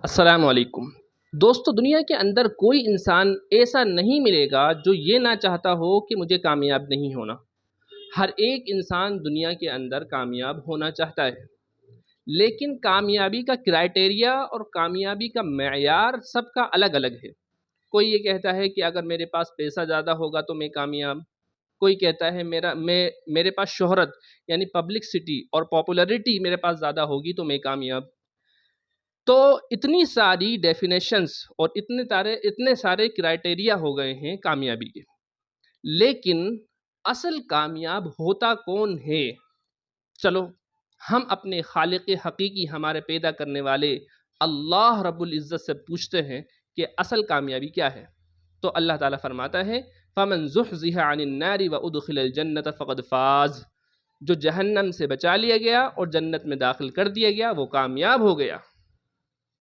अस्सलाम वालेकुम। दोस्तों, दुनिया के अंदर कोई इंसान ऐसा नहीं मिलेगा जो ये ना चाहता हो कि मुझे कामयाब नहीं होना। हर एक इंसान दुनिया के अंदर कामयाब होना चाहता है, लेकिन कामयाबी का क्राइटेरिया और कामयाबी का मेयार सबका अलग-अलग है। कोई ये कहता है कि अगर मेरे पास पैसा ज़्यादा होगा तो मैं कामयाब, कोई कहता है मेरे पास शोहरत यानी पब्लिसिटी और पॉपुलैरिटी मेरे पास ज़्यादा होगी तो मैं कामयाब। तो इतनी सारी डेफिनेशंस और इतने सारे क्राइटेरिया हो गए हैं कामयाबी के। लेकिन असल कामयाब होता कौन है? चलो, हम अपने खालिक हकीकी हमारे पैदा करने वाले अल्लाह रब्बुल इज़्ज़त से पूछते हैं कि असल कामयाबी क्या है? तो अल्लाह ताला फरमाता है, फ़मन ज़ुहज़िहा अनिन नारि व उदखिलल जन्नत फ़क़द फ़ाज़। जो जहन्नम से बचा लिया गया और जन्नत में दाखिल कर दिया गया वो कामयाब हो गया।